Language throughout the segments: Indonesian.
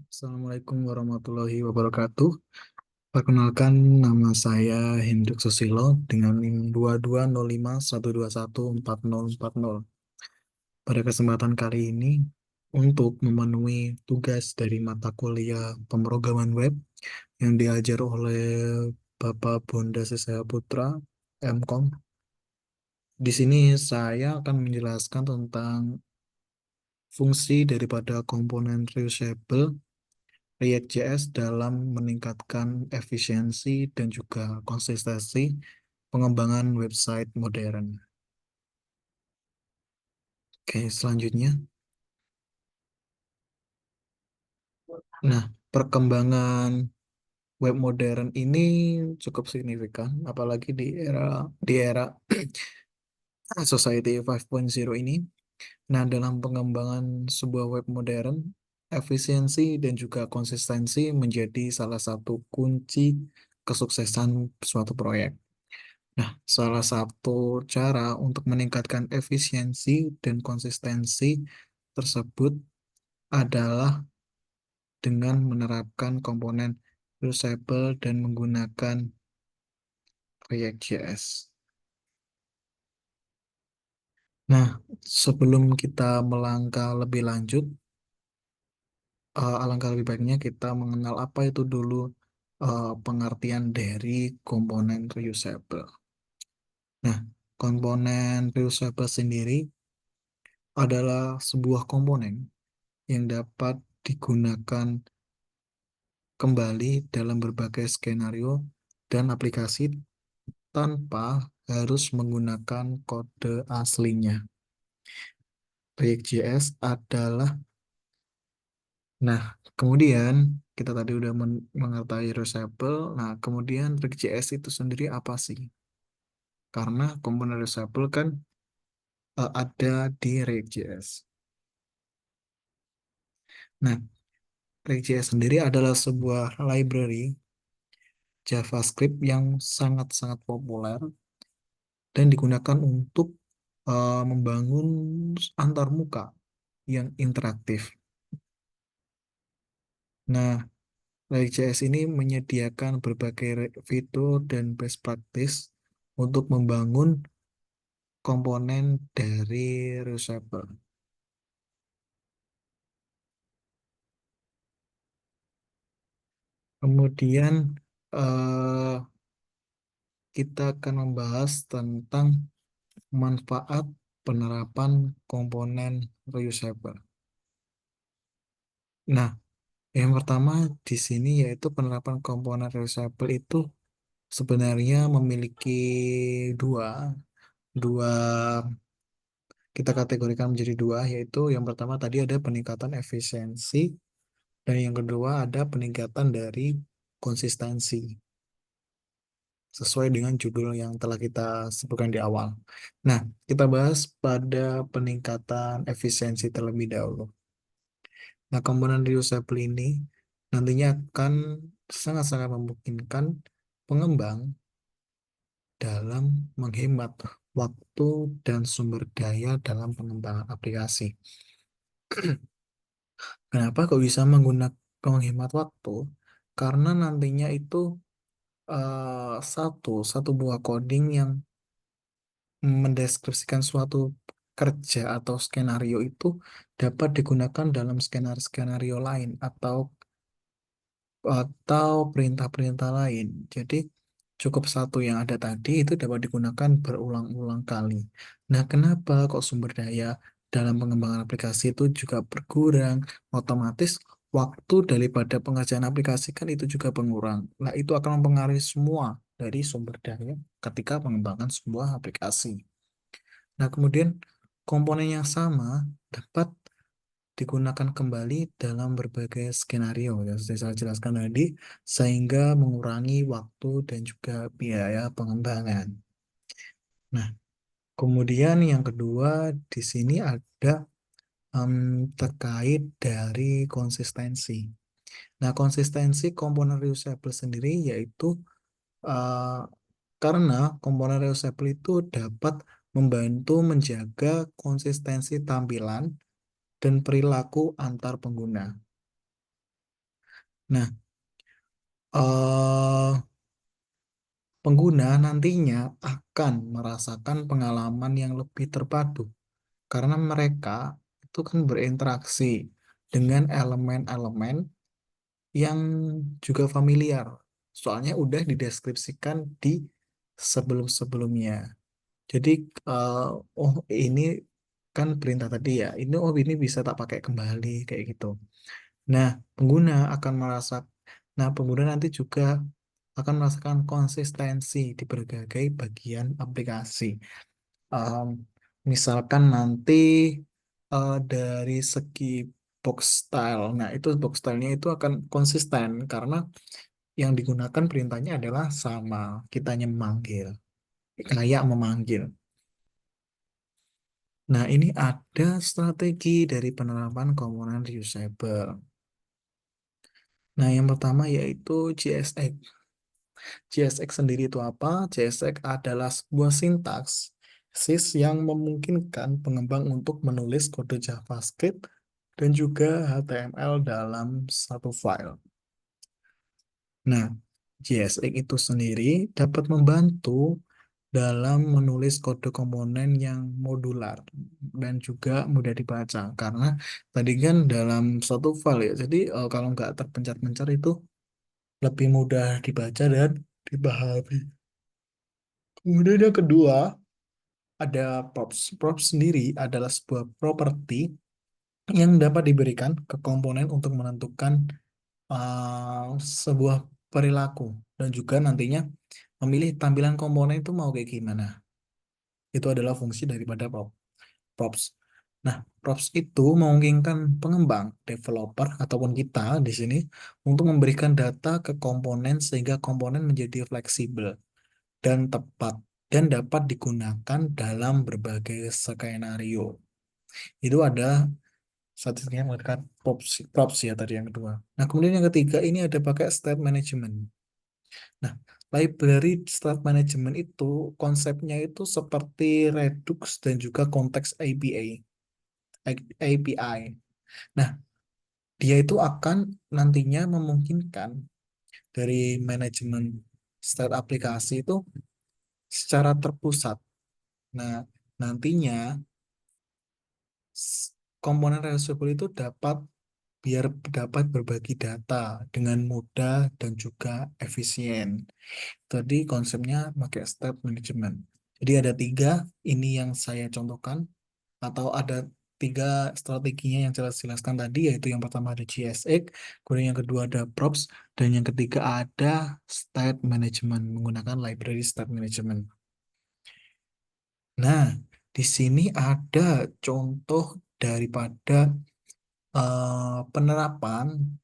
Assalamualaikum warahmatullahi wabarakatuh. Perkenalkan, nama saya Hendrik Susilo dengan NIM 220512144040. Pada kesempatan kali ini, untuk memenuhi tugas dari mata kuliah pemrograman web yang diajar oleh Bapak Bonda Sisaya Putra, MKOM, di sini saya akan menjelaskan tentang fungsi daripada komponen reusable React.js dalam meningkatkan efisiensi dan juga konsistensi pengembangan website modern. Oke, selanjutnya. Nah, perkembangan web modern ini cukup signifikan, apalagi di era Society 5.0 ini. Nah, dalam pengembangan sebuah web modern, efisiensi dan juga konsistensi menjadi salah satu kunci kesuksesan suatu proyek. Nah, salah satu cara untuk meningkatkan efisiensi dan konsistensi tersebut adalah dengan menerapkan komponen reusable dan menggunakan React.js. Nah, sebelum kita melangkah lebih lanjut, alangkah lebih baiknya kita mengenal apa itu dulu pengertian dari komponen reusable. Nah, komponen reusable sendiri adalah sebuah komponen yang dapat digunakan kembali dalam berbagai skenario dan aplikasi tanpa harus menggunakan kode aslinya. React.js adalah, nah, kemudian kita tadi udah mengetahui reusable. Nah, kemudian React.js itu sendiri apa sih? Karena komponen reusable kan ada di React.js. Nah, React.js sendiri adalah sebuah library JavaScript yang sangat-sangat populer dan digunakan untuk membangun antarmuka yang interaktif. Nah, React.js ini menyediakan berbagai fitur dan best practice untuk membangun komponen dari reusable. Kemudian eh, kita akan membahas tentang manfaat penerapan komponen reusable. Nah, yang pertama di sini yaitu penerapan komponen reusable itu sebenarnya memiliki dua, dua kita kategorikan menjadi dua, yaitu yang pertama tadi ada peningkatan efisiensi dan yang kedua ada peningkatan dari konsistensi sesuai dengan judul yang telah kita sebutkan di awal. Nah, kita bahas pada peningkatan efisiensi terlebih dahulu. Nah, komponen reusable ini nantinya akan sangat-sangat memungkinkan pengembang dalam menghemat waktu dan sumber daya dalam pengembangan aplikasi. Kenapa kok bisa menggunakan menghemat waktu? Karena nantinya itu satu buah coding yang mendeskripsikan suatu kerja atau skenario itu dapat digunakan dalam skenario-skenario lain atau perintah-perintah lain. Jadi cukup satu yang ada tadi itu dapat digunakan berulang-ulang kali. Nah, kenapa kok sumber daya dalam pengembangan aplikasi itu juga berkurang? Otomatis waktu daripada pengerjaan aplikasi kan itu juga pengurang. Nah, itu akan mempengaruhi semua dari sumber daya ketika pengembangan sebuah aplikasi. Nah, kemudian komponen yang sama dapat digunakan kembali dalam berbagai skenario yang sudah saya jelaskan tadi, sehingga mengurangi waktu dan juga biaya pengembangan. Nah, kemudian yang kedua di sini ada em, terkait dari konsistensi. Nah, konsistensi komponen reusable sendiri yaitu eh, karena komponen reusable itu dapat membantu menjaga konsistensi tampilan dan perilaku antar pengguna. Nah, eh, pengguna nantinya akan merasakan pengalaman yang lebih terpadu karena mereka itu kan berinteraksi dengan elemen-elemen yang juga familiar. Soalnya udah dideskripsikan di sebelum-sebelumnya. Jadi, eh, oh ini kan perintah tadi ya, ini oh ini bisa tak pakai kembali kayak gitu. Nah, pengguna akan merasa, nah pengguna nanti juga akan merasakan konsistensi di berbagai bagian aplikasi. Em, Misalkan nanti dari segi box style, nah itu box style-nya itu akan konsisten karena yang digunakan perintahnya adalah sama, kitanya memanggil, kayak memanggil. Nah, ini ada strategi dari penerapan komponen reusable. Nah, yang pertama yaitu JSX. JSX sendiri itu apa? JSX adalah sebuah sintaks yang memungkinkan pengembang untuk menulis kode JavaScript dan juga HTML dalam satu file. Nah, JSX itu sendiri dapat membantu dalam menulis kode komponen yang modular dan juga mudah dibaca. Karena tadi kan dalam satu file ya, jadi kalau nggak terpencar-pencar itu lebih mudah dibaca dan dipahami. Kemudian yang kedua, ada props. Props sendiri adalah sebuah properti yang dapat diberikan ke komponen untuk menentukan sebuah perilaku dan juga nantinya memilih tampilan komponen itu mau kayak gimana. Itu adalah fungsi daripada props. Nah, props itu memungkinkan pengembang, developer, ataupun kita di sini untuk memberikan data ke komponen sehingga komponen menjadi fleksibel dan tepat dan dapat digunakan dalam berbagai skenario. Itu ada statistiknya menggunakan props ya tadi yang kedua. Nah, kemudian yang ketiga ini ada pakai state management. Nah, library state management itu konsepnya itu seperti Redux dan juga konteks API. API. Nah, dia itu akan nantinya memungkinkan dari manajemen state aplikasi itu secara terpusat. Nah, nantinya komponen reusable itu biar dapat berbagi data dengan mudah dan juga efisien. Tadi konsepnya pakai state management. Jadi ada tiga, ini yang saya contohkan, atau ada tiga strateginya yang jelas jelaskan tadi, yaitu yang pertama ada GSX, kemudian yang kedua ada props, dan yang ketiga ada state management, menggunakan library state management. Nah, di sini ada contoh daripada penerapan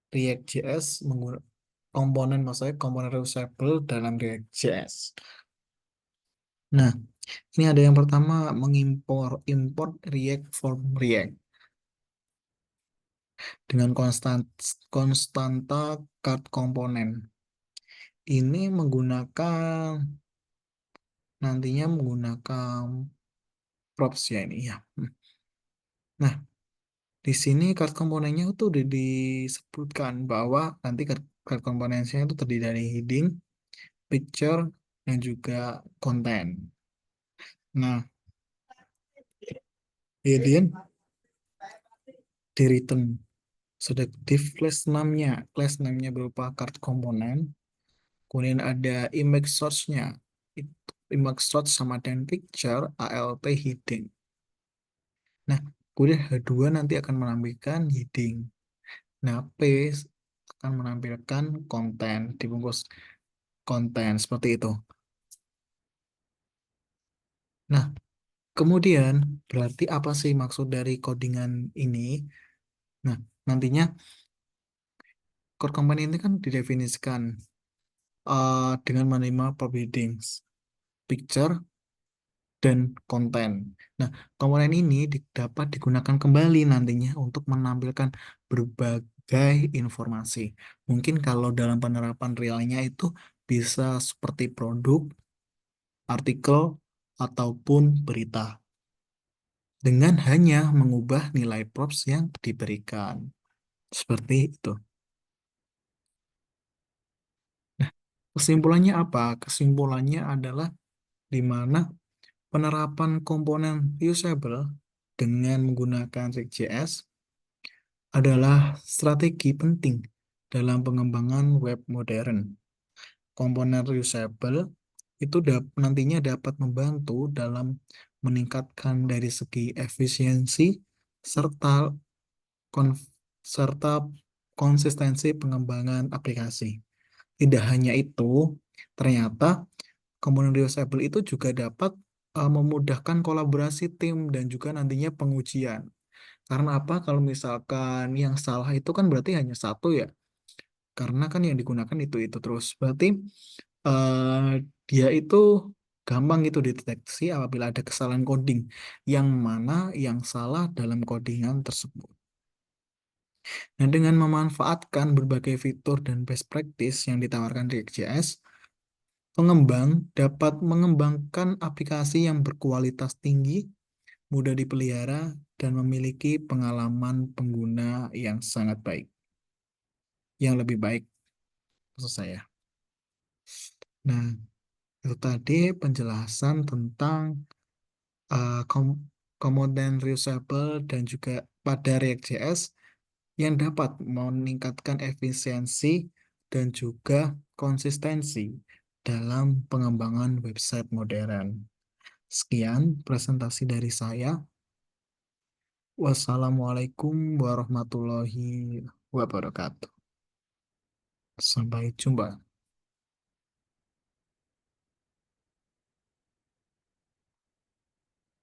React.js menggunakan komponen, maksudnya komponen reusable dalam React.js. Nah, ini ada yang pertama import React from React dengan konstanta card komponen. Ini nantinya menggunakan props ya ini ya. Nah, di sini card komponennya itu udah disebutkan bahwa nanti card komponennya itu terdiri dari heading, picture, dan juga konten. Nah, heading di return sudah div class name-nya berupa card komponen. Kemudian ada image source-nya. Image source sama dengan picture, ALT heading. Nah, kemudian H2 nanti akan menampilkan heading. Nah, P akan menampilkan konten, dibungkus konten, seperti itu. Nah, kemudian berarti apa sih maksud dari codingan ini? Nah, nantinya core component ini kan didefinisikan dengan menerima prop headings, picture, dan konten. Nah, komponen ini dapat digunakan kembali nantinya untuk menampilkan berbagai informasi. Mungkin kalau dalam penerapan realnya itu bisa seperti produk, artikel, ataupun berita. Dengan hanya mengubah nilai props yang diberikan. Seperti itu. Kesimpulannya apa? Kesimpulannya adalah di mana penerapan komponen reusable dengan menggunakan React.js adalah strategi penting dalam pengembangan web modern. Komponen reusable itu nantinya dapat membantu dalam meningkatkan dari segi efisiensi serta kon- serta konsistensi pengembangan aplikasi. Tidak hanya itu, ternyata komponen reusable itu juga dapat memudahkan kolaborasi tim dan juga nantinya pengujian. Karena apa? Kalau misalkan yang salah itu kan berarti hanya satu ya. Karena kan yang digunakan itu terus. Berarti eh, dia itu gampang itu dideteksi apabila ada kesalahan coding. Yang mana yang salah dalam codingan tersebut. Nah, dengan memanfaatkan berbagai fitur dan best practice yang ditawarkan React.js, pengembang dapat mengembangkan aplikasi yang berkualitas tinggi, mudah dipelihara, dan memiliki pengalaman pengguna yang sangat baik. Yang lebih baik, maksud saya. Nah, itu tadi penjelasan tentang komponen reusable dan juga pada React.js yang dapat meningkatkan efisiensi dan juga konsistensi dalam pengembangan website modern. Sekian presentasi dari saya. Wassalamualaikum warahmatullahi wabarakatuh. Sampai jumpa.